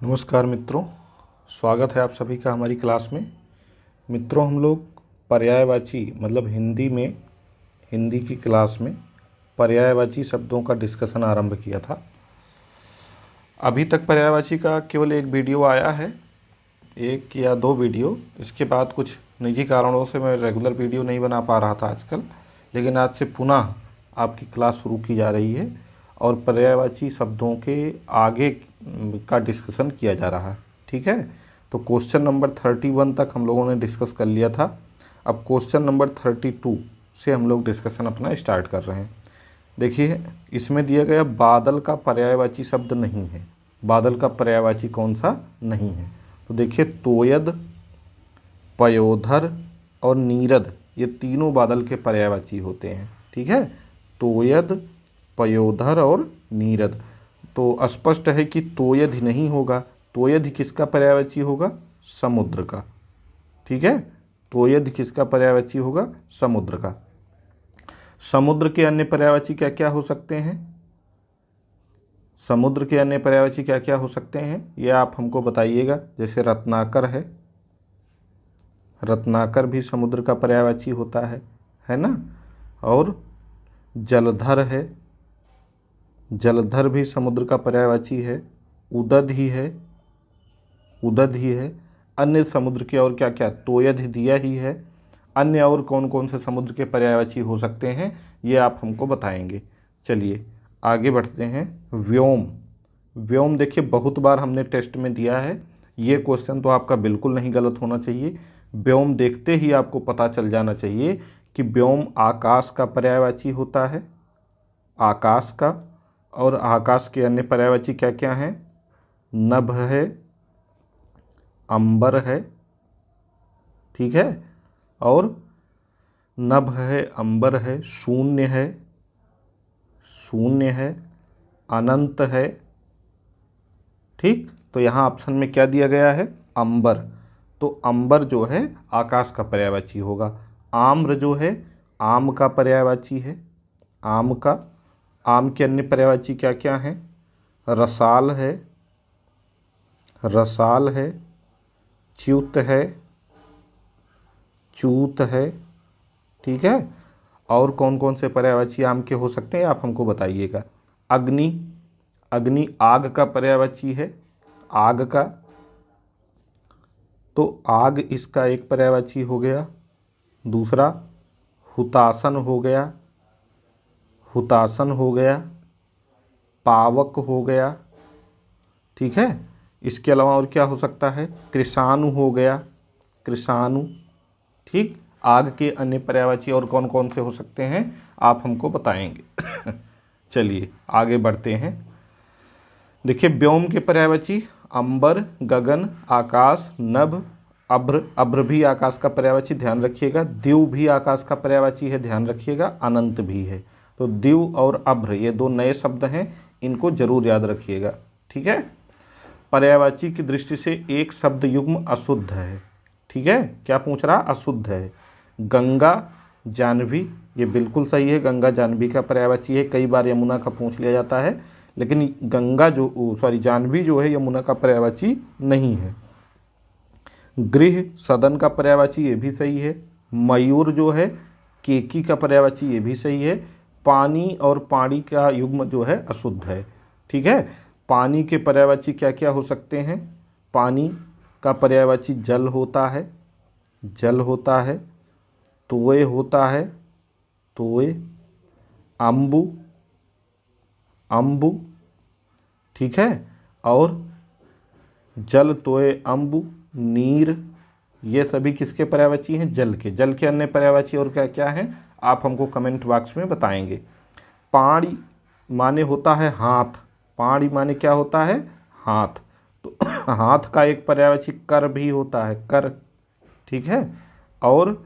नमस्कार मित्रों, स्वागत है आप सभी का हमारी क्लास में। मित्रों, हम लोग पर्यायवाची मतलब हिंदी की क्लास में पर्यायवाची शब्दों का डिस्कशन आरंभ किया था। अभी तक पर्यायवाची का केवल एक वीडियो आया है, एक या दो वीडियो। इसके बाद कुछ निजी कारणों से मैं रेगुलर वीडियो नहीं बना पा रहा था आजकल, लेकिन आज से पुनः आपकी क्लास शुरू की जा रही है और पर्यायवाची शब्दों के आगे का डिस्कशन किया जा रहा है। ठीक है, तो क्वेश्चन नंबर 31 तक हम लोगों ने डिस्कस कर लिया था। अब क्वेश्चन नंबर 32 से हम लोग डिस्कशन अपना स्टार्ट कर रहे हैं। देखिए, इसमें दिया गया बादल का पर्यायवाची शब्द नहीं है। बादल का पर्यायवाची कौन सा नहीं है? तो देखिए, तोयद, पयोधर और नीरद, ये तीनों बादल के पर्यायवाची होते हैं। ठीक है, तोयद, पयोधर और नीरद। तो स्पष्ट है कि तोयद ही नहीं होगा। तोयद ही किसका पर्यायवाची होगा? समुद्र का। ठीक है, तोयद किसका पर्यायवाची होगा? समुद्र का। समुद्र के अन्य पर्यायवाची क्या क्या हो सकते हैं? समुद्र के अन्य पर्यायवाची क्या क्या हो सकते हैं, ये आप हमको बताइएगा। जैसे रत्नाकर है, रत्नाकर भी समुद्र का पर्यायवाची होता है ना। और जलधर है, जलधर भी समुद्र का पर्यायवाची है। उदध ही है, उदध ही है। अन्य समुद्र के और क्या क्या? तोयद दिया ही है। अन्य और कौन कौन से समुद्र के पर्यायवाची हो सकते हैं, ये आप हमको बताएंगे। चलिए आगे बढ़ते हैं। व्योम। व्योम देखिए, बहुत बार हमने टेस्ट में दिया है। ये क्वेश्चन तो आपका बिल्कुल नहीं गलत होना चाहिए। व्योम देखते ही आपको पता चल जाना चाहिए कि व्योम आकाश का पर्यायवाची होता है, आकाश का। और आकाश के अन्य पर्यायवाची क्या क्या हैं? नभ है, अंबर है। ठीक है, और नभ है, अंबर है, शून्य है, शून्य है, अनंत है। ठीक, तो यहाँ ऑप्शन में क्या दिया गया है? अंबर। तो अंबर जो है आकाश का पर्यायवाची होगा। आम्र जो है आम का पर्यायवाची है, आम का। आम के अन्य पर्यायवाची क्या क्या हैं? रसाल है, रसाल है, च्युत है, चूत है। ठीक है, और कौन कौन से पर्यायवाची आम के हो सकते हैं आप हमको बताइएगा। अग्नि, अग्नि आग का पर्यायवाची है, आग का। तो आग इसका एक पर्यायवाची हो गया। दूसरा हुतासन हो गया, हुतासन हो गया। पावक हो गया। ठीक है, इसके अलावा और क्या हो सकता है? कृषाणु हो गया, कृषाणु। ठीक, आग के अन्य पर्यायवाची और कौन कौन से हो सकते हैं आप हमको बताएंगे। चलिए आगे बढ़ते हैं। देखिए, व्योम के पर्यायवाची अंबर, गगन, आकाश, नभ, अभ्र। अभ्र भी आकाश का पर्यायवाची, ध्यान रखिएगा। दिव भी आकाश का पर्यायवाची है, ध्यान रखिएगा। अनंत भी है। तो दिव और अभ्र ये दो नए शब्द हैं, इनको जरूर याद रखिएगा। ठीक है, पर्यायवाची की दृष्टि से एक शब्द युग्म अशुद्ध है। ठीक है, क्या पूछ रहा? अशुद्ध है। गंगा, जाह्नवी, ये बिल्कुल सही है। गंगा जाह्नवी का पर्यायवाची है। कई बार यमुना का पूछ लिया जाता है, लेकिन गंगा जो जाह्नवी जो है यमुना का पर्यायवाची नहीं है। गृह, सदन का पर्यायवाची, ये भी सही है। मयूर जो है केकी का पर्यायवाची, ये भी सही है। पानी और पानी का युग्म जो है अशुद्ध है। ठीक है, पानी के पर्यायवाची क्या क्या हो सकते हैं? पानी का पर्यायवाची जल होता है, जल होता है। तोय होता है, तोय। अम्बु, अम्बु। ठीक है, और जल, तोय, अम्बु, नीर, ये सभी किसके पर्यायवाची हैं? जल के। जल के अन्य पर्यायवाची और क्या क्या हैं आप हमको कमेंट बॉक्स में बताएंगे। पाणी माने होता है हाथ, पाणी माने क्या होता है? हाथ। तो हाथ का एक पर्यायवाची कर भी होता है, कर। ठीक है, और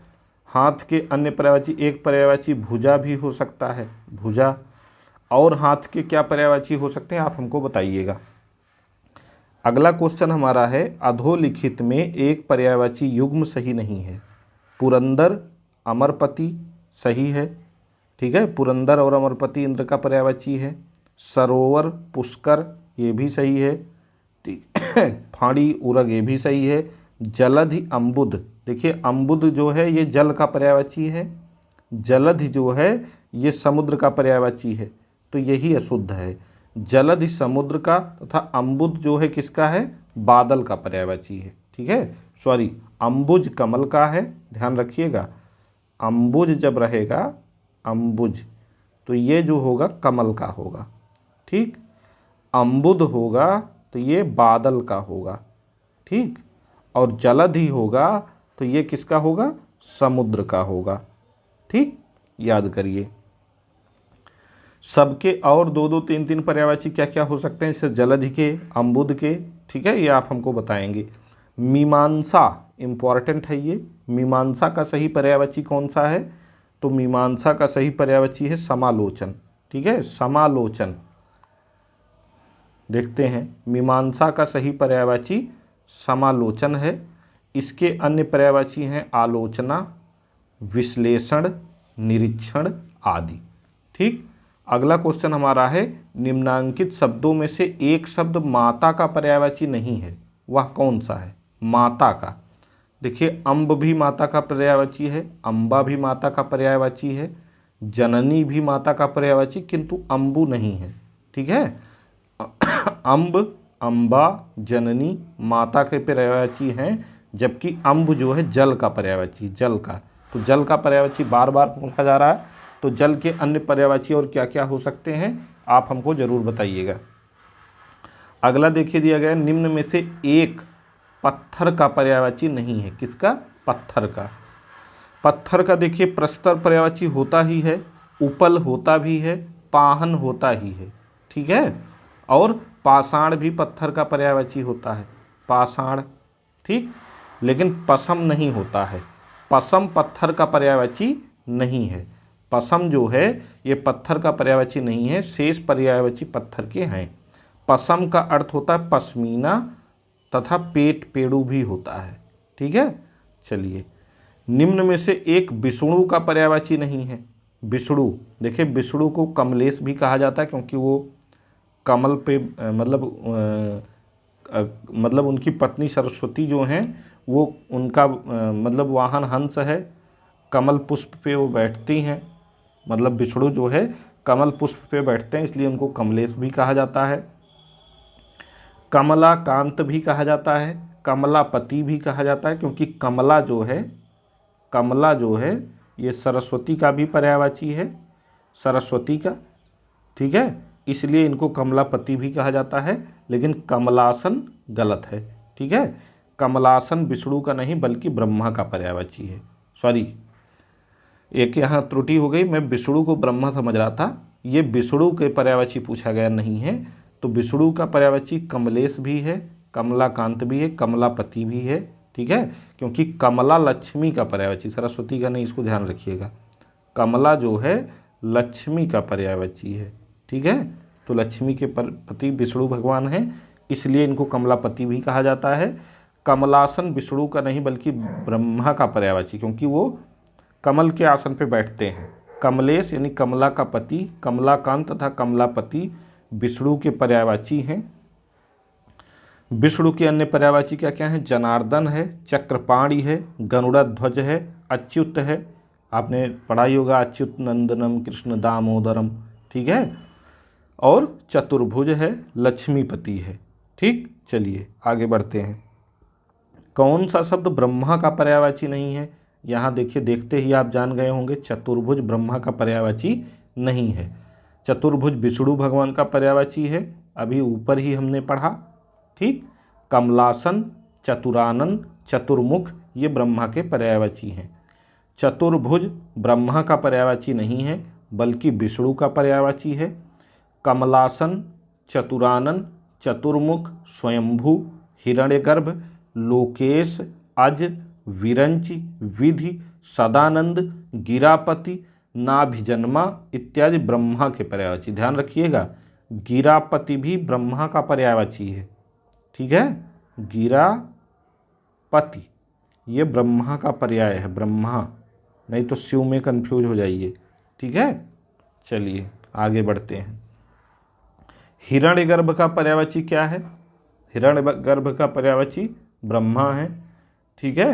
हाथ के अन्य पर्यायवाची, एक पर्यायवाची भुजा भी हो सकता है, भुजा। और हाथ के क्या पर्यायवाची हो सकते हैं आप हमको बताइएगा। अगला क्वेश्चन हमारा है, अधोलिखित में एक पर्यायवाची युग्म सही नहीं है। पुरंदर, अमरपति सही है। ठीक है, पुरंदर और अमरपति इंद्र का पर्यायवाची है। सरोवर, पुष्कर, ये भी सही है। ठीक फाड़ी उरग ये भी सही है। जलधि अम्बुद, देखिए अम्बुद जो है ये जल का पर्यायवाची है, जलधि जो है ये समुद्र का पर्यायवाची है, तो यही अशुद्ध है। जलधि समुद्र का तथा अम्बुद जो है किसका है, बादल का पर्यायवाची है। ठीक है, सॉरी अम्बुज कमल का है, ध्यान रखिएगा। अम्बुज जब रहेगा, अम्बुज, तो ये जो होगा कमल का होगा। ठीक, अम्बुद होगा तो ये बादल का होगा। ठीक, और जलधि होगा तो ये किसका होगा, समुद्र का होगा। ठीक, याद करिए। सबके और दो दो तीन तीन पर्यायवाची क्या क्या हो सकते हैं, जैसे जलधि के, अम्बुद के। ठीक है, ये आप हमको बताएंगे। मीमांसा इम्पॉर्टेंट है ये। मीमांसा का सही पर्यायवाची कौन सा है, तो मीमांसा का सही पर्यायवाची है समालोचन। ठीक है, समालोचन देखते हैं। मीमांसा का सही पर्यायवाची समालोचन है। इसके अन्य पर्यायवाची हैं आलोचना, विश्लेषण, निरीक्षण आदि। ठीक, अगला क्वेश्चन हमारा है, निम्नांकित शब्दों में से एक शब्द माता का पर्यायवाची नहीं है, वह कौन सा है। माता का, देखिए अम्ब भी माता का पर्यायवाची है, अम्बा भी माता का पर्यायवाची है, जननी भी माता का पर्यायवाची, किंतु अम्बु नहीं है। ठीक है, अम्ब, अम्बा, जननी माता के पर्यायवाची हैं, जबकि अम्ब जो है जल का पर्यायवाची, जल का। तो जल का पर्यायवाची बार बार पूछा जा रहा है, तो जल के अन्य पर्यायवाची और क्या क्या हो सकते हैं, आप हमको जरूर बताइएगा। अगला देखिए दिया गया, निम्न में से एक पत्थर का पर्यायवाची नहीं है। किसका, पत्थर का। पत्थर का देखिए प्रस्तर पर्यायवाची होता ही है, उपल होता भी है, पाहन होता ही है। ठीक है, और पाषाण भी पत्थर का पर्यायवाची होता है, पाषाण। ठीक, लेकिन पसम नहीं होता है, पसम पत्थर का पर्यायवाची नहीं है। पसम जो है ये पत्थर का पर्यायवाची नहीं है, शेष पर्यायवाची पत्थर के हैं। पसम का अर्थ होता है पश्मीना तथा पेट पेड़ू भी होता है। ठीक है, चलिए। निम्न में से एक विष्णु का पर्यायवाची नहीं है। विष्णु, देखिए विष्णु को कमलेश भी कहा जाता है, क्योंकि वो कमल पे मतलब उनकी पत्नी सरस्वती जो हैं वो उनका मतलब वाहन हंस है, कमल पुष्प पे वो बैठती हैं। मतलब विष्णु जो है कमल पुष्प पे बैठते हैं, इसलिए उनको कमलेश भी कहा जाता है। कमलाकांत भी कहा जाता है, कमलापति भी कहा जाता है, क्योंकि कमला जो है ये सरस्वती का भी पर्यायवाची है, सरस्वती का। ठीक है, इसलिए इनको कमलापति भी कहा जाता है, लेकिन कमलासन गलत है। ठीक है, कमलासन विष्णु का नहीं बल्कि ब्रह्मा का पर्यायवाची है। सॉरी, एक यहाँ त्रुटि हो गई, मैं विष्णु को ब्रह्मा समझ रहा था, ये विष्णु के पर्यायवाची पूछा गया नहीं है। तो विष्णु का पर्यायवाची कमलेश भी है, कमलाकांत भी है, कमलापति भी है। ठीक है, क्योंकि कमला लक्ष्मी का पर्यायवाची, सरस्वती का नहीं, इसको ध्यान रखिएगा। कमला जो है लक्ष्मी का पर्यायवाची है। ठीक है, तो लक्ष्मी के पति विष्णु भगवान हैं, इसलिए इनको कमलापति भी कहा जाता है। कमलासन विष्णु का नहीं बल्कि ब्रह्मा का पर्यायवाची, क्योंकि वो कमल के आसन पे बैठते हैं। कमलेश यानी कमला का पति, कमलाकांत तथा कमलापति विष्णु के पर्यायवाची हैं। विष्णु के अन्य पर्यायवाची क्या क्या हैं, जनार्दन है, चक्रपाणि है, गरुड़ध्वज है, अच्युत है। आपने पढ़ाई होगा अच्युत नंदनम कृष्ण दामोदरम। ठीक है, और चतुर्भुज है, लक्ष्मीपति है। ठीक, चलिए आगे बढ़ते हैं। कौन सा शब्द ब्रह्मा का पर्यायवाची नहीं है, यहाँ देखिए, देखते ही आप जान गए होंगे, चतुर्भुज ब्रह्मा का पर्यायवाची नहीं है। चतुर्भुज विष्णु भगवान का पर्यायवाची है, अभी ऊपर ही हमने पढ़ा। ठीक, कमलासन, चतुरानन, चतुर्मुख ये ब्रह्मा के पर्यायवाची हैं। चतुर्भुज ब्रह्मा का पर्यायवाची नहीं है बल्कि विष्णु का पर्यायवाची है। कमलासन, चतुरानन, चतुर्मुख, स्वयंभू, हिरण्यगर्भ, लोकेश, अज, विरंचि, विधि, सदानंद, गिरापति, नाभिजन्मा इत्यादि ब्रह्मा के पर्यायवाची। ध्यान रखिएगा, गिरापति भी ब्रह्मा का पर्यायवाची है। ठीक है, गिरापति ये ब्रह्मा का पर्याय है, ब्रह्मा, नहीं तो शिव में कंफ्यूज हो जाइए। ठीक है, चलिए आगे बढ़ते हैं। हिरण्यगर्भ का पर्यायवाची क्या है, हिरण्यगर्भ का पर्यायवाची ब्रह्मा है। ठीक है,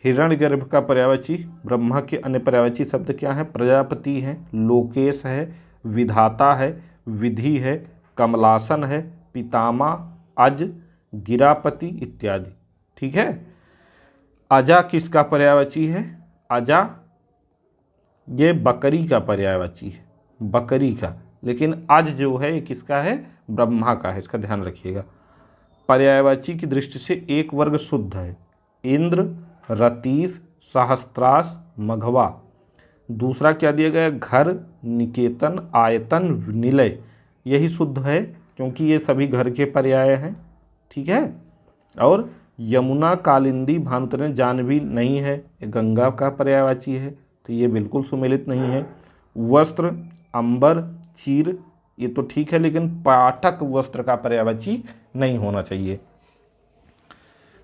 हिरण्यगर्भ का पर्यायवाची ब्रह्मा के अन्य पर्यायवाची शब्द क्या है? प्रजापति है, लोकेश है, विधाता है, विधि है, कमलासन है, पितामा, अज, गिरापति इत्यादि। ठीक है, अजा किसका पर्यायवाची है? अजा ये बकरी का पर्यायवाची है, बकरी का। लेकिन अज जो है ये किसका है? ब्रह्मा का है, इसका ध्यान रखिएगा। पर्यायवाची की दृष्टि से एक वर्ग शुद्ध है। इंद्र, रतीश, सहस्त्रास, मघवा। दूसरा क्या दिया गया? घर, निकेतन, आयतन, निलय। यही शुद्ध है क्योंकि ये सभी घर के पर्याय हैं। ठीक है, और यमुना, कालिंदी, भानुतरण, जानवी नहीं है, ये गंगा का पर्यायवाची है, तो ये बिल्कुल सुमेलित नहीं है। वस्त्र, अंबर, चीर, ये तो ठीक है, लेकिन पाठक वस्त्र का पर्यायवाची नहीं होना चाहिए।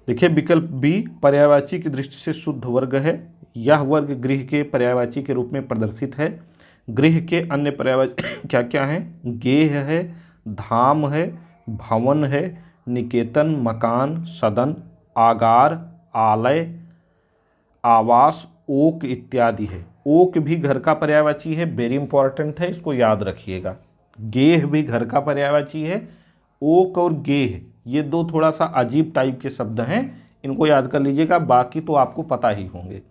देखिए विकल्प बी पर्यायवाची की दृष्टि से शुद्ध वर्ग है। यह वर्ग गृह के पर्यायवाची के रूप में प्रदर्शित है। गृह के अन्य पर्यायवाची क्या क्या हैं? गेह है, धाम है, भवन है, निकेतन, मकान, सदन, आगार, आलय, आवास, ओक इत्यादि है। ओक भी घर का पर्यायवाची है, वेरी इंपॉर्टेंट है, इसको याद रखिएगा। गेह भी घर का पर्यायवाची है। ओक और गेह ये दो थोड़ा सा अजीब टाइप के शब्द हैं, इनको याद कर लीजिएगा, बाकी तो आपको पता ही होंगे।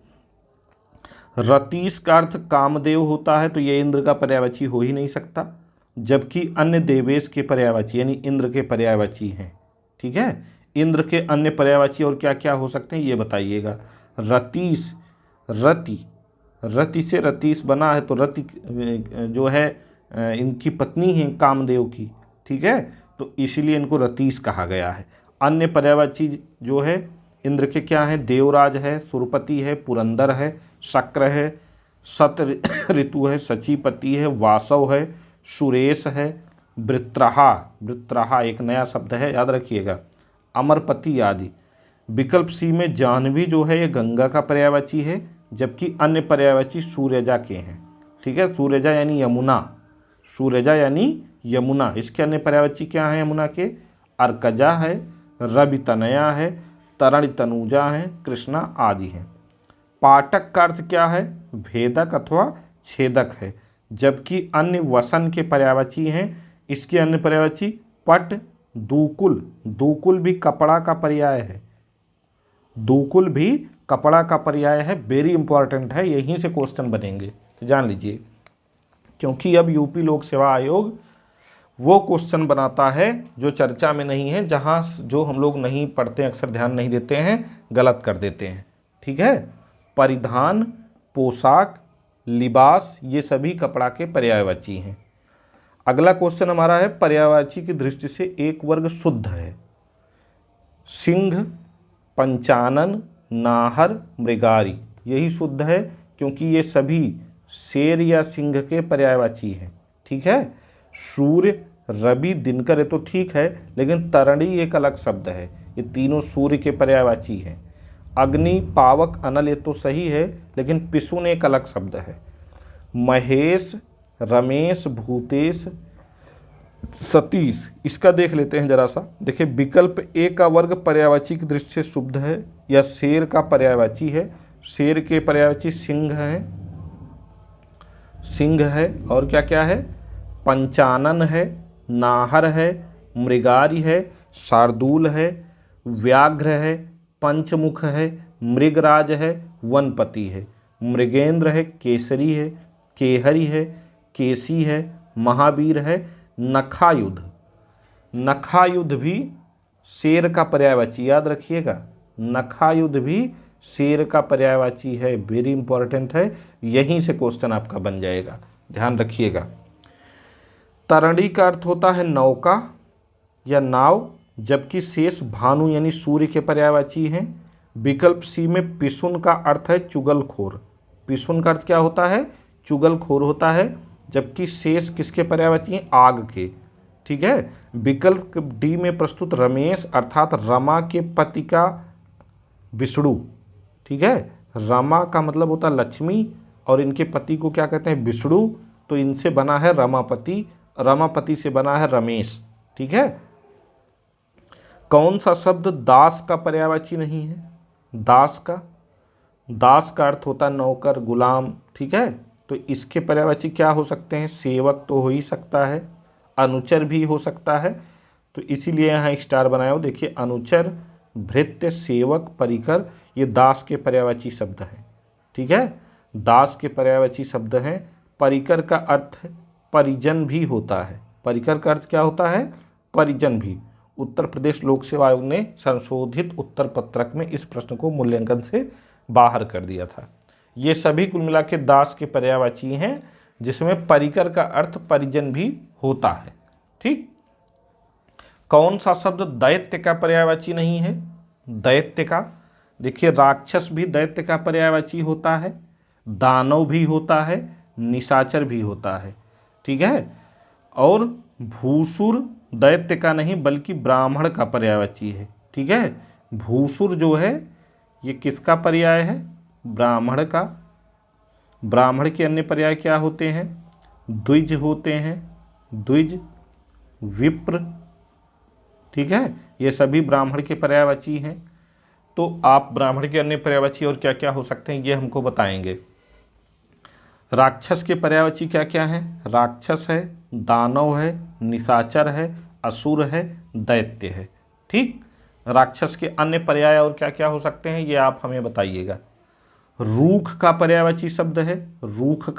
रतीश का अर्थ कामदेव होता है, तो ये इंद्र का पर्यायवाची हो ही नहीं सकता, जबकि अन्य देवेश के पर्यायवाची यानी इंद्र के पर्यायवाची हैं। ठीक है, इंद्र के अन्य पर्यायवाची और क्या क्या हो सकते हैं ये बताइएगा। रतीश, रति, रति से रतीश बना है, तो रति जो है इनकी पत्नी है कामदेव की। ठीक है, तो इसीलिए इनको रतीश कहा गया है। अन्य पर्यायवाची जो है इंद्र के क्या है? देवराज है, सुरपति है, पुरंदर है, शक्र है, सत ऋतु है, सचीपति है, वासव है, सुरेश है, वृत्रहा, वृत्रहा एक नया शब्द है, याद रखिएगा, अमरपति आदि। विकल्प सी में जाह्नवी जो है ये गंगा का पर्यायवाची है, जबकि अन्य पर्यायवाची सूर्यजा के हैं। ठीक है, सूर्यजा यानी यमुना, सूर्यजा यानी यमुना। इसके अन्य पर्यायवाची क्या है यमुना के? अर्कजा है, रवि तनया है, तरण तनुजा है, कृष्णा आदि हैं। पाटक का अर्थ क्या है? भेदक अथवा छेदक है, जबकि अन्य वसन के पर्यायवाची हैं। इसके अन्य पर्यायवाची पट, दूकुल, दूकुल भी कपड़ा का पर्याय है, दूकुल भी कपड़ा का पर्याय है, वेरी इंपॉर्टेंट है, यहीं से क्वेश्चन बनेंगे, तो जान लीजिए। क्योंकि अब यूपी लोक सेवा आयोग वो क्वेश्चन बनाता है जो चर्चा में नहीं है, जहाँ जो हम लोग नहीं पढ़ते, अक्सर ध्यान नहीं देते हैं, गलत कर देते हैं। ठीक है, परिधान, पोशाक, लिबास ये सभी कपड़ा के पर्यायवाची हैं। अगला क्वेश्चन हमारा है पर्यायवाची की दृष्टि से एक वर्ग शुद्ध है। सिंह, पंचानन, नाहर, मृगारी यही शुद्ध है, क्योंकि ये सभी शेर या सिंह के पर्यायवाची हैं। ठीक है, सूर्य, रवि, दिनकर ये तो ठीक है, लेकिन तरणी एक अलग शब्द है, ये तीनों सूर्य के पर्यायवाची हैं। अग्नि, पावक, अनल ये तो सही है, लेकिन पिशुन एक अलग शब्द है। महेश, रमेश, भूतेश, सतीश इसका देख लेते हैं जरा सा। देखिए विकल्प ए का वर्ग पर्यायवाची की दृष्टि से शुद्ध है, या शेर का पर्यायवाची है। शेर के पर्यायवाची सिंह है, सिंह है, और क्या क्या है? पंचानन है, नाहर है, मृगारी है, शार्दूल है, व्याघ्र है, पंचमुख है, मृगराज है, वनपति है। मृगेंद्र है, केसरी है, केहरी है, केसी है, महावीर है, नखायुध। नखायुध भी शेर का पर्यायवाची, याद रखिएगा, नखायुध भी शेर का पर्यायवाची है, वेरी इंपॉर्टेंट है, यहीं से क्वेश्चन आपका बन जाएगा, ध्यान रखिएगा। तरणी का अर्थ होता है नौका या नाव, जबकि शेष भानु यानी सूर्य के पर्यायवाची हैं। विकल्प सी में पिशुन का अर्थ है चुगलखोर। पिशुन का अर्थ क्या होता है? चुगलखोर होता है, जबकि शेष किसके पर्यायवाची हैं? आग के। ठीक है, विकल्प डी में प्रस्तुत रमेश अर्थात रमा के पति का विष्णु। ठीक है, रमा का मतलब होता है लक्ष्मी, और इनके पति को क्या कहते हैं? विष्णु, तो इनसे बना है रमापति, रमापति से बना है रमेश। ठीक है, कौन सा शब्द दास का पर्यायवाची नहीं है? दास का अर्थ होता है नौकर, गुलाम, ठीक है। तो इसके पर्यायवाची क्या हो सकते हैं? सेवक तो हो ही सकता है, अनुचर भी हो सकता है। तो इसीलिए यहाँ स्टार बनाया हो। देखिए, अनुचर, भृत्य, सेवक, परिकर, ये दास के पर्यायवाची शब्द हैं, ठीक है। दास के पर्यायवाची शब्द हैं। परिकर का अर्थ परिजन भी होता है। परिकर का अर्थ क्या होता है? परिजन भी। उत्तर प्रदेश लोक सेवा आयोग ने संशोधित उत्तर पत्रक में इस प्रश्न को मूल्यांकन से बाहर कर दिया था। ये सभी कुल मिला के दास के पर्यायवाची हैं, जिसमें परिकर का अर्थ परिजन भी होता है, ठीक। कौन सा शब्द दैत्य का पर्यायवाची नहीं है? दैत्य का, देखिए, राक्षस भी दैत्य का पर्यायवाची होता है, दानव भी होता है, निशाचर भी होता है, ठीक है। और भूसुर दैत्य का नहीं बल्कि ब्राह्मण का पर्यायवाची है, ठीक है। भूसुर जो है ये किसका पर्याय है? ब्राह्मण का। ब्राह्मण के अन्य पर्याय क्या होते हैं? द्विज होते हैं, द्विज, विप्र, ठीक है। ये सभी ब्राह्मण के पर्यायवाची हैं। तो आप ब्राह्मण के अन्य पर्यायवाची और क्या क्या हो सकते हैं ये हमको बताएंगे। राक्षस के पर्यायवाची क्या क्या हैं? राक्षस है, दानव है, निशाचर है, असुर है, दैत्य है, ठीक। राक्षस के अन्य पर्याय और क्या क्या हो सकते हैं ये आप हमें बताइएगा। रूख का पर्यायवाची शब्द है, रूख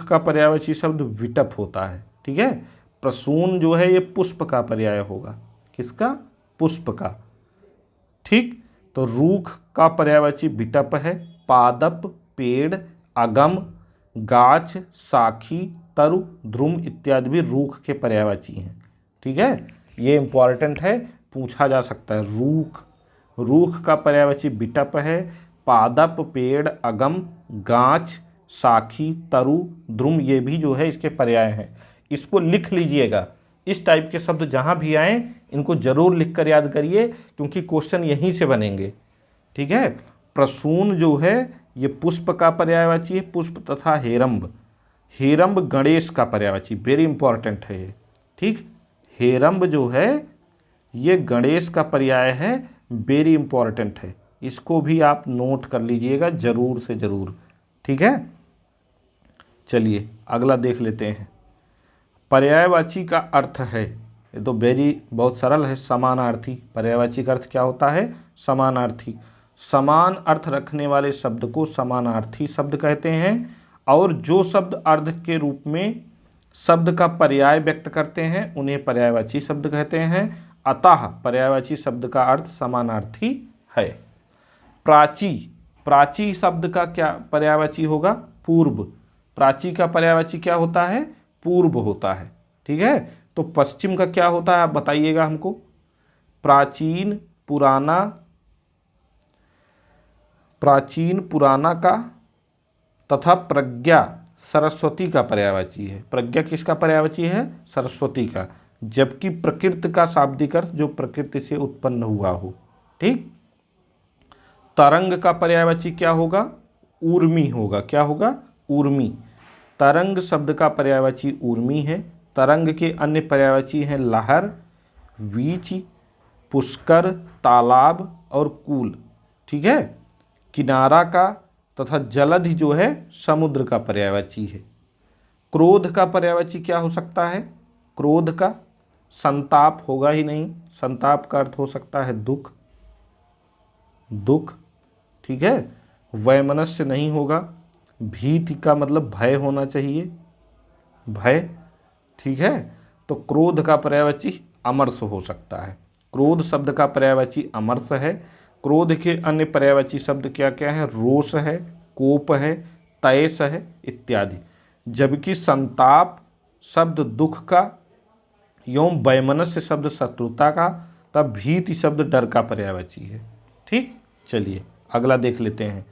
का पर्यायवाची शब्द विटप होता है, ठीक है। प्रसून जो है ये पुष्प का पर्याय होगा। किसका? पुष्प का, ठीक। तो रूख का पर्यायवाची विटप है। पादप, पेड़, अगम, गाछ, साखी, तरु, ध्रुम इत्यादि भी रूख के पर्यायवाची हैं, ठीक है। ये इंपॉर्टेंट है, पूछा जा सकता है। रूख का पर्यायवाची विटप है। पादप, पेड़, अगम, गाछ, साखी, तरु, ध्रुम ये भी जो है इसके पर्याय हैं। इसको लिख लीजिएगा। इस टाइप के शब्द जहाँ भी आएँ इनको जरूर लिख कर याद करिए, क्योंकि क्वेश्चन यहीं से बनेंगे, ठीक है। प्रसून जो है ये पुष्प का पर्यायवाची है, पुष्प तथा हेरंब गणेश का पर्यायवाची, वेरी इंपॉर्टेंट है ये, ठीक। हेरंब जो है ये गणेश का पर्याय है, वेरी इंपॉर्टेंट है। इसको भी आप नोट कर लीजिएगा जरूर से जरूर, ठीक है। चलिए अगला देख लेते हैं। पर्यायवाची का अर्थ है, ये तो बहुत सरल है, समानार्थी। पर्यायवाची का अर्थ क्या होता है? समानार्थी। समान अर्थ रखने वाले शब्द को समानार्थी शब्द कहते हैं, और जो शब्द अर्थ के रूप में शब्द का पर्याय व्यक्त करते हैं उन्हें पर्यायवाची शब्द कहते हैं। अतः पर्यायवाची शब्द का अर्थ समानार्थी है। प्राची शब्द का क्या पर्यायवाची होगा? पूर्व। प्राची का पर्यायवाची क्या होता है? पूर्व होता है, ठीक है। तो पश्चिम का क्या होता है आप बताइएगा हमको। प्राचीन, पुराना का तथा प्रज्ञा सरस्वती का पर्यायवाची है। प्रज्ञा किसका पर्यायवाची है? सरस्वती का। जबकि प्रकृति का शाब्दिक अर्थ जो प्रकृति से उत्पन्न हुआ हो, ठीक। तरंग का पर्यायवाची क्या होगा? ऊर्मी होगा। क्या होगा? ऊर्मी। तरंग शब्द का पर्यायवाची ऊर्मी है। तरंग के अन्य पर्यायवाची हैं लहर, वीच, पुष्कर, तालाब और कूल, ठीक है। किनारा का तथा जलधि जो है समुद्र का पर्यायवाची है। क्रोध का पर्यायवाची क्या हो सकता है? क्रोध का संताप होगा ही नहीं, संताप का अर्थ हो सकता है दुख, ठीक है। वैमनस्य नहीं होगा। भीति का मतलब भय होना चाहिए, भय, ठीक है। तो क्रोध का पर्यायवाची अमरस हो सकता है। क्रोध शब्द का पर्यायवाची अमरस है। क्रोध के अन्य पर्यायवाची शब्द क्या क्या है? रोष है, कोप है, तैस है इत्यादि। जबकि संताप शब्द दुख का, एवं वैमनस्य शब्द शत्रुता का, तब भीति शब्द डर का पर्यायवाची है, ठीक। चलिए अगला देख लेते हैं।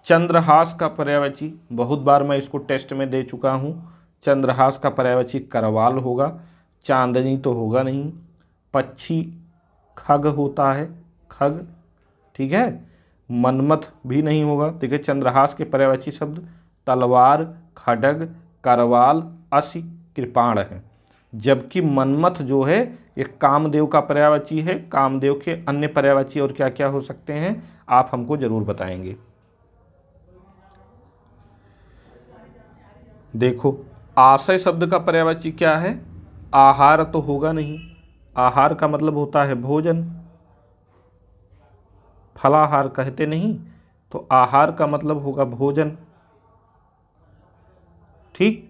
चंद्रहास का पर्यायवाची, बहुत बार मैं इसको टेस्ट में दे चुका हूँ। चंद्रहास का पर्यायवाची करवाल होगा। चांदनी तो होगा नहीं। पक्षी खग होता है, खग, ठीक है। मनमथ भी नहीं होगा। देखिए चंद्रहास के पर्यायवाची शब्द तलवार, खड्ग, करवाल, असी, कृपाण है। जबकि मन्मथ जो है ये कामदेव का पर्यायवाची है। कामदेव के अन्य पर्यायवाची और क्या क्या हो सकते हैं, आप हमको जरूर बताएंगे। देखो, आशय शब्द का पर्यायवाची क्या है? आहार तो होगा नहीं, आहार का मतलब होता है भोजन, फलाहार कहते नहीं, तो आहार का मतलब होगा भोजन। ठीक,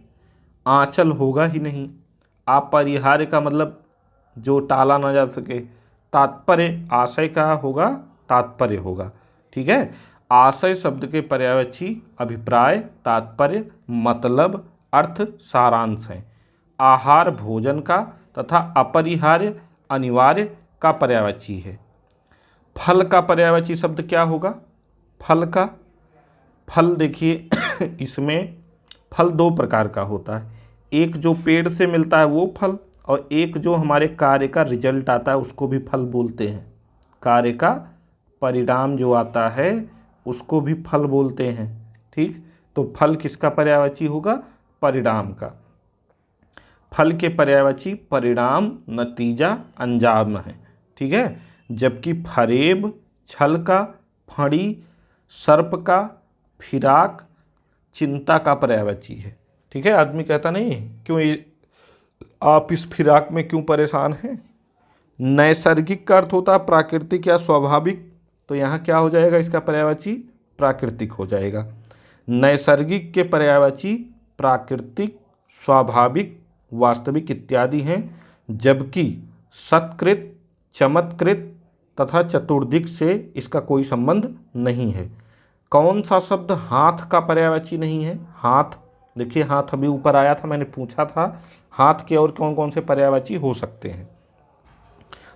आंचल होगा ही नहीं। अपरिहार्य का मतलब जो टाला ना जा सके। तात्पर्य, आशय का होगा, तात्पर्य होगा। ठीक है, आशय शब्द के पर्यायवाची अभिप्राय, तात्पर्य, मतलब, अर्थ, सारांश हैं। आहार भोजन का तथा अपरिहार्य अनिवार्य का पर्यायवाची है। फल का पर्यायवाची शब्द क्या होगा? फल का, फल देखिए इसमें फल दो प्रकार का होता है। एक जो पेड़ से मिलता है वो फल, और एक जो हमारे कार्य का रिजल्ट आता है उसको भी फल बोलते हैं। कार्य का परिणाम जो आता है उसको भी फल बोलते हैं। ठीक, तो फल किसका पर्यायवाची होगा? परिणाम का। फल के पर्यायवाची परिणाम, नतीजा, अंजाम है। ठीक है, जबकि फरेब छल का, फड़ी सर्प का, फिराक चिंता का पर्यायवाची है। ठीक है, आदमी कहता नहीं क्यों आप इस फिराक में क्यों परेशान हैं। नैसर्गिक का अर्थ होता है प्राकृतिक या स्वाभाविक, तो यहाँ क्या हो जाएगा इसका पर्यायवाची? प्राकृतिक हो जाएगा। नैसर्गिक के पर्यायवाची प्राकृतिक, स्वाभाविक, वास्तविक इत्यादि हैं, जबकि सत्कृत, चमत्कृत तथा चतुर्दिक से इसका कोई संबंध नहीं है। कौन सा शब्द हाथ का पर्यायवाची नहीं है? हाथ, देखिए हाथ अभी ऊपर आया था, मैंने पूछा था हाथ के और कौन कौन से पर्यायवाची हो सकते हैं।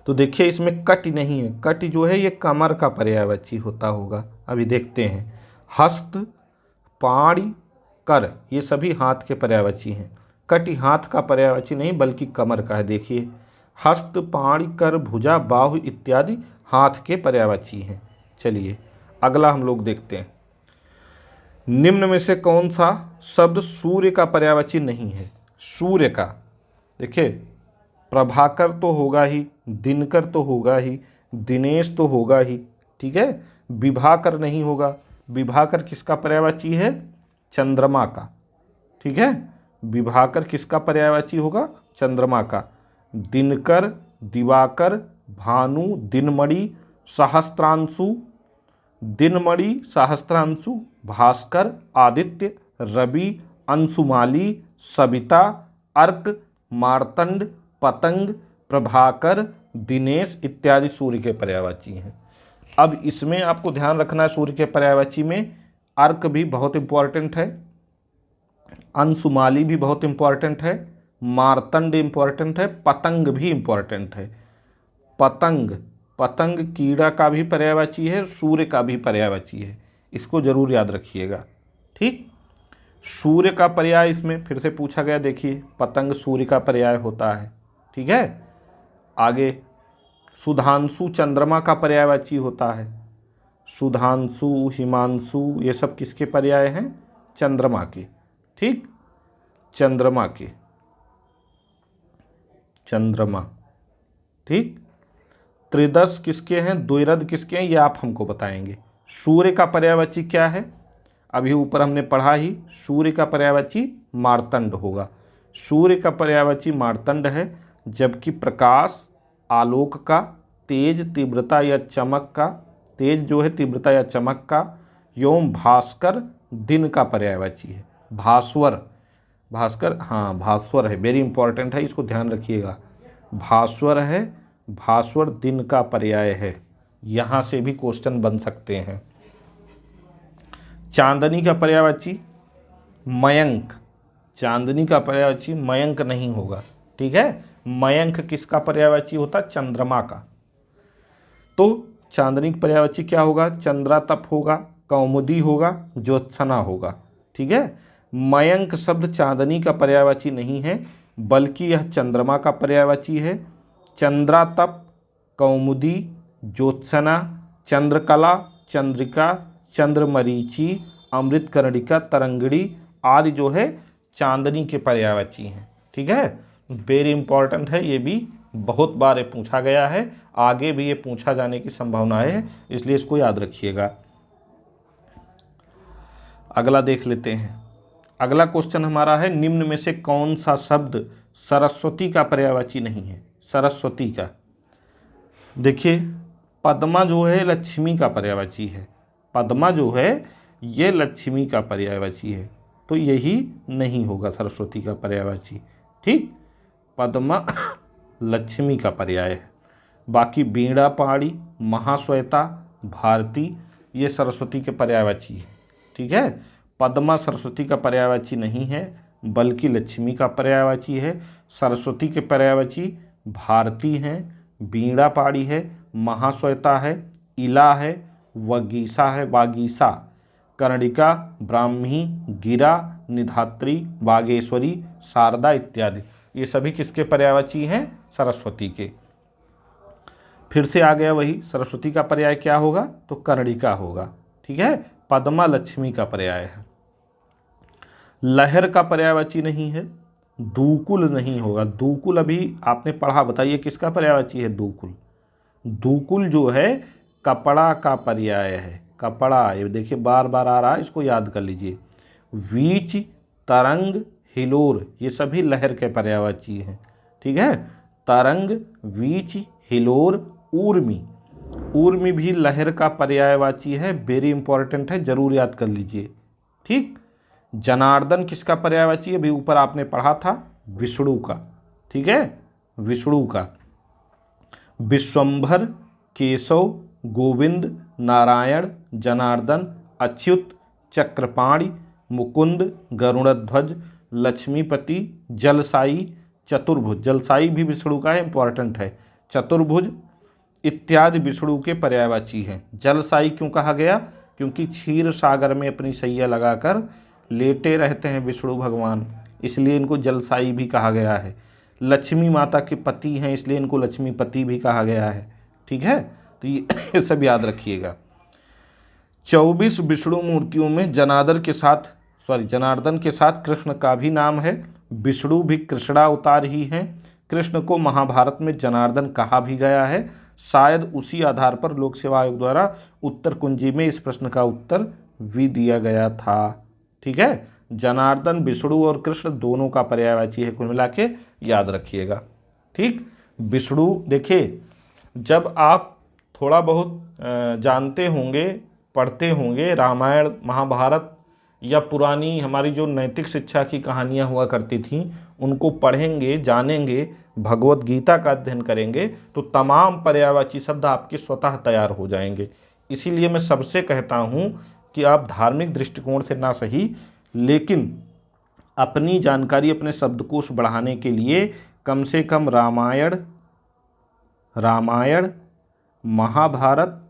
तो देखिए इसमें कटि नहीं है। कटि जो है ये कमर का पर्यायवाची होता होगा, अभी देखते हैं। हस्त, पाणी, कर, ये सभी हाथ के पर्यायवाची हैं। कटि हाथ का पर्यायवाची नहीं बल्कि कमर का है। देखिए हस्त, पाणी, कर, भुजा, बाहु इत्यादि हाथ के पर्यायवाची हैं। चलिए अगला हम लोग देखते हैं। निम्न में से कौन सा शब्द सूर्य का पर्यायवाची नहीं है? सूर्य का, देखिए प्रभाकर तो होगा ही, दिनकर तो होगा ही, दिनेश तो होगा ही। ठीक है, विभाकर नहीं होगा। विभाकर किसका पर्यायवाची है? चंद्रमा का। ठीक है, विभाकर किसका पर्यायवाची होगा? चंद्रमा का। दिनकर, दिवाकर, भानु, दिनमणि, सहस्त्रांशु, दिनमणि, सहस्त्रांशु, भास्कर, आदित्य, रवि, अंशुमाली, सविता, अर्क, मार्तंड, पतंग, प्रभाकर, दिनेश इत्यादि सूर्य के पर्यायवाची हैं। अब इसमें आपको ध्यान रखना है, सूर्य के पर्यायवाची में अर्क भी बहुत इंपॉर्टेंट है, अंशुमाली भी बहुत इंपॉर्टेंट है, मार्तंड इंपॉर्टेंट है, पतंग भी इंपॉर्टेंट है। पतंग, पतंग कीड़ा का भी पर्यायवाची है, सूर्य का भी पर्यायवाची है, इसको जरूर याद रखिएगा। ठीक, सूर्य का पर्याय इसमें फिर से पूछा गया, देखिए पतंग सूर्य का पर्याय होता है। ठीक है, आगे सुधांशु चंद्रमा का पर्यायवाची होता है। सुधांशु, हिमांशु ये सब किसके पर्याय हैं? चंद्रमा के। ठीक, चंद्रमा के, चंद्रमा। ठीक, त्रिदश किसके हैं? द्विरद किसके हैं? ये आप हमको बताएंगे। सूर्य का पर्यायवाची क्या है? अभी ऊपर हमने पढ़ा ही, सूर्य का पर्यायवाची मार्तंड होगा। सूर्य का पर्यायवाची मार्तंड है, जबकि प्रकाश आलोक का, तेज तीव्रता या चमक का, तेज जो है तीव्रता या चमक का, एवं भास्कर दिन का पर्यायवाची है। भास्वर, भास्कर, हाँ भास्वर है, वेरी इंपॉर्टेंट है, इसको ध्यान रखिएगा। भास्वर है, भास्वर दिन का पर्याय है। यहाँ से भी क्वेश्चन बन सकते हैं। चांदनी का पर्यायवाची मयंक, चांदनी का पर्यायवाची मयंक नहीं होगा। ठीक है, मयंक किसका पर्यायवाची होता? चंद्रमा का। तो चांदनी का पर्यायवाची क्या होगा? चंद्रातप होगा, कौमुदी होगा, ज्योत्सना होगा। ठीक है, मयंक शब्द चांदनी का पर्यायवाची नहीं है, बल्कि यह चंद्रमा का पर्यायवाची है। चंद्रातप, कौमुदी, ज्योत्सना, चंद्रकला, चंद्रिका, चंद्रमरीचि, अमृतकर्णिका, तरंगिणी आदि जो है चांदनी के पर्यायवाची हैं। ठीक है, वेरी इंपॉर्टेंट है, ये भी बहुत बार ये पूछा गया है, आगे भी ये पूछा जाने की संभावना है, इसलिए इसको याद रखिएगा। अगला देख लेते हैं। अगला क्वेश्चन हमारा है, निम्न में से कौन सा शब्द सरस्वती का पर्यायवाची नहीं है? सरस्वती का, देखिए पद्मा जो है लक्ष्मी का पर्यायवाची है, पद्मा जो है ये लक्ष्मी का पर्यायवाची है, तो यही नहीं होगा सरस्वती का पर्यायवाची। ठीक, पद्मा लक्ष्मी का पर्याय है। बाकी वीणा पहाड़ी, महाश्वेता, भारती ये सरस्वती के पर्यायवाची है। ठीक है, पद्मा सरस्वती का पर्यायवाची नहीं है, बल्कि लक्ष्मी का पर्यायवाची है। सरस्वती के पर्यायवाची भारती हैं, वीणा पहाड़ी है, महाश्वेता है, इला है, वगीसा है, वागीसा, कर्णिका, ब्राह्मी, गिरा, निधात्री, वागेश्वरी, शारदा इत्यादि, ये सभी किसके पर्यायवाची हैं? सरस्वती के। फिर से आ गया वही, सरस्वती का पर्याय क्या होगा? तो कर्णिका होगा। ठीक है, पद्मा लक्ष्मी का पर्याय है। लहर का पर्यायवाची नहीं है, दूकुल नहीं होगा। दूकुल अभी आपने पढ़ा, बताइए किसका पर्यायवाची है? दूकुल। दूकुल जो है कपड़ा का पर्याय है, कपड़ा, ये देखिए बार बार आ रहा है, इसको याद कर लीजिए। वीच, तरंग, हिलोर ये सभी लहर के पर्यायवाची हैं। ठीक है, तरंग, वीच, हिलोर, ऊर्मी, ऊर्मी भी लहर का पर्यायवाची है, वेरी इंपॉर्टेंट है, जरूर याद कर लीजिए। ठीक, जनार्दन किसका पर्यायवाची है? अभी ऊपर आपने पढ़ा था, विष्णु का। ठीक है, विष्णु का। विश्वंभर, केशव, गोविंद, नारायण, जनार्दन, अच्युत, चक्रपाणि, मुकुंद, गरुड़ध्वज, लक्ष्मीपति, जलसाई, चतुर्भुज, जलसाई भी विष्णु का है, इंपॉर्टेंट है, चतुर्भुज इत्यादि विष्णु के पर्यायवाची हैं। जलसाई क्यों कहा गया? क्योंकि क्षीर सागर में अपनी सैया लगाकर लेटे रहते हैं विष्णु भगवान, इसलिए इनको जलसाई भी कहा गया है। लक्ष्मी माता के पति हैं, इसलिए इनको लक्ष्मीपति भी कहा गया है। ठीक है, तो ये सब याद रखिएगा। 24 विष्णु मूर्तियों में जनार्दन के साथ कृष्ण का भी नाम है। विष्णु भी कृष्णावतार ही हैं। कृष्ण को महाभारत में जनार्दन कहा भी गया है। शायद उसी आधार पर लोक सेवा आयोग द्वारा उत्तर कुंजी में इस प्रश्न का उत्तर भी दिया गया था। ठीक है, जनार्दन विष्णु और कृष्ण दोनों का पर्यायवाची है, कुल मिला के याद रखिएगा। ठीक, विष्णु देखिए, जब आप थोड़ा बहुत जानते होंगे, पढ़ते होंगे रामायण महाभारत या पुरानी हमारी जो नैतिक शिक्षा की कहानियाँ हुआ करती थीं, उनको पढ़ेंगे, जानेंगे, भगवत गीता का अध्ययन करेंगे, तो तमाम पर्यायवाची शब्द आपके स्वतः तैयार हो जाएंगे। इसीलिए मैं सबसे कहता हूँ कि आप धार्मिक दृष्टिकोण से ना सही, लेकिन अपनी जानकारी, अपने शब्दकोश बढ़ाने के लिए कम से कम रामायण, महाभारत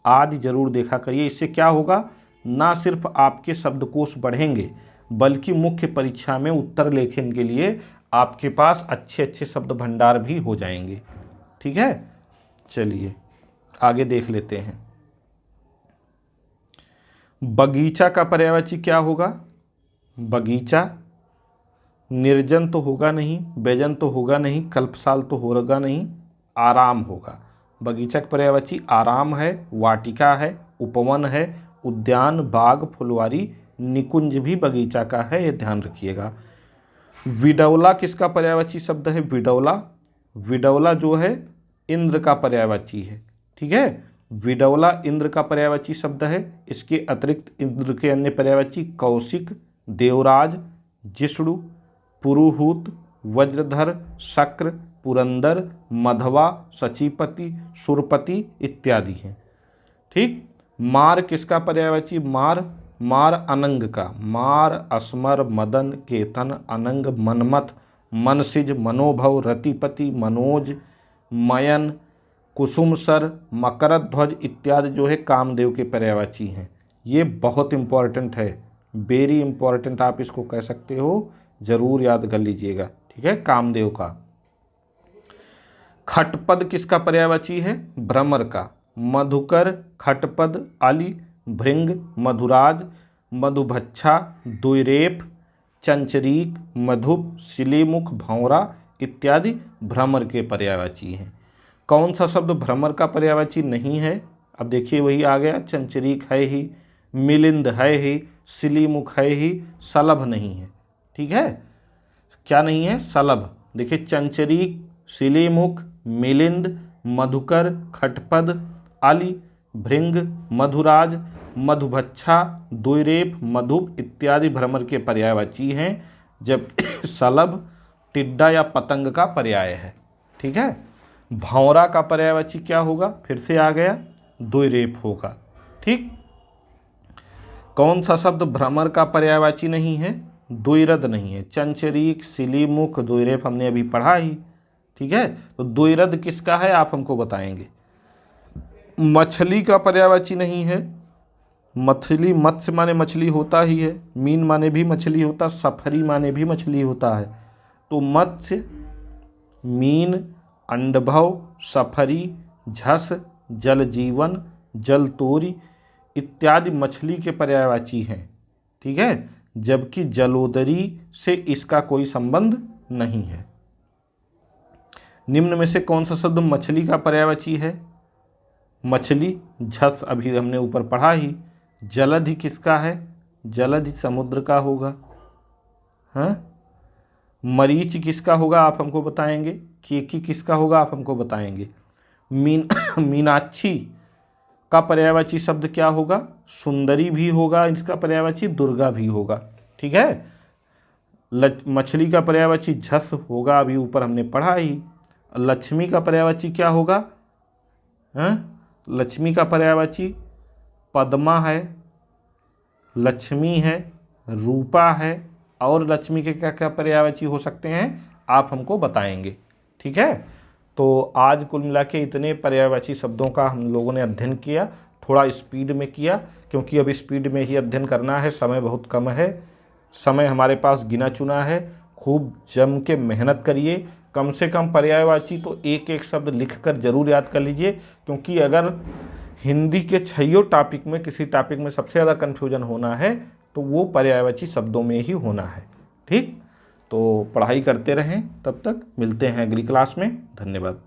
आदि जरूर देखा करिए। इससे क्या होगा, ना सिर्फ आपके शब्दकोश बढ़ेंगे, बल्कि मुख्य परीक्षा में उत्तर लेखन के लिए आपके पास अच्छे अच्छे शब्द भंडार भी हो जाएंगे। ठीक है, चलिए आगे देख लेते हैं। बगीचा का पर्यायवाची क्या होगा? बगीचा, निर्जन तो होगा नहीं, बेजन तो होगा नहीं, कल्पसाल तो होगा नहीं, आराम होगा। बगीचा का पर्यायवाची आराम है, वाटिका है, उपवन है, उद्यान, बाग, फुलवारी, निकुंज भी बगीचा का है, ये ध्यान रखिएगा। विडौला किसका पर्यायवाची शब्द है? विडौला जो है इंद्र का पर्यायवाची है। ठीक है, विडौला इंद्र का पर्यायवाची शब्द है। इसके अतिरिक्त इंद्र के अन्य पर्यायवाची कौशिक, देवराज, जिष्णु, पुरुहूत, वज्रधर, शक्र, पुरंदर, मधवा, सचीपति, सुरपति इत्यादि हैं। ठीक, मार किसका पर्यायवाची? मार अनंग का। मार, अस्मर, मदन, केतन, अनंग, मनमथ, मनसिज, मनोभव, रतिपति, मनोज, मयन, कुसुमसर, मकरध्वज इत्यादि जो है कामदेव के पर्यायवाची हैं। ये बहुत इंपॉर्टेंट है, वेरी इंपॉर्टेंट आप इसको कह सकते हो, जरूर याद कर लीजिएगा। ठीक है, कामदेव का। खटपद किसका पर्यायवाची है? भ्रमर का। मधुकर, खटपद, अली, भृंग, मधुराज, मधुभच्छा, द्विरेफ, चंचरीक, मधुप, शिलीमुख, भंवरा इत्यादि भ्रमर के पर्यायवाची हैं। कौन सा शब्द भ्रमर का पर्यायवाची नहीं है? अब देखिए वही आ गया, चंचरीक है ही, मिलिंद है ही, शिलीमुख है ही, सलभ नहीं है। ठीक है, क्या नहीं है? सलभ। देखिए चंचरीक, शिलीमुख, मिलिंद, मधुकर, खटपद, आली, भृंग, मधुराज, मधुभच्छा, द्विरेफ, मधुप इत्यादि भ्रमर के पर्यायवाची हैं, जब सलभ टिड्डा या पतंग का पर्याय है। ठीक है, भंवरा का पर्यायवाची क्या होगा? फिर से आ गया, द्विरेफ होगा। ठीक, कौन सा शब्द भ्रमर का पर्यायवाची नहीं है? द्विरद नहीं है। चंचरीक, शिलीमुख, द्विरेफ हमने अभी पढ़ा ही। ठीक है, तो द्विरद किसका है आप हमको बताएंगे। मछली का पर्यायवाची नहीं है। मछली, मत्स्य माने मछली होता ही है, मीन माने भी मछली होता, सफरी माने भी मछली होता है। तो मत्स्य, मीन, अंडभव, सफरी, झस, जल जीवन, जल तोरी इत्यादि मछली के पर्यायवाची हैं। ठीक है, जबकि जलोदरी से इसका कोई संबंध नहीं है। निम्न में से कौन सा शब्द मछली का पर्यायवाची है? मछली, झस अभी हमने ऊपर पढ़ा ही। जलधि किसका है? जलधि समुद्र का होगा। हाँ, मरीच किसका होगा आप हमको बताएंगे। केकी किसका होगा आप हमको बताएंगे। मीनाक्षी का पर्यायवाची शब्द क्या होगा? सुंदरी भी होगा, इसका पर्यायवाची दुर्गा भी होगा। ठीक है, मछली का पर्यायवाची झस होगा, अभी ऊपर हमने पढ़ा ही। लक्ष्मी का पर्यायवाची क्या होगा? लक्ष्मी का पर्यायवाची पद्मा है, लक्ष्मी है, रूपा है, और लक्ष्मी के क्या क्या पर्यायवाची हो सकते हैं आप हमको बताएंगे। ठीक है, तो आज कुल मिला के इतने पर्यायवाची शब्दों का हम लोगों ने अध्ययन किया। थोड़ा स्पीड में किया क्योंकि अब स्पीड में ही अध्ययन करना है, समय बहुत कम है, समय हमारे पास गिना चुना है। खूब जम के मेहनत करिए, कम से कम पर्यायवाची तो एक एक शब्द लिखकर जरूर याद कर लीजिए, क्योंकि अगर हिंदी के 6 टॉपिक में किसी टॉपिक में सबसे ज़्यादा कन्फ्यूजन होना है तो वो पर्यायवाची शब्दों में ही होना है। ठीक, तो पढ़ाई करते रहें, तब तक मिलते हैं अगली क्लास में। धन्यवाद।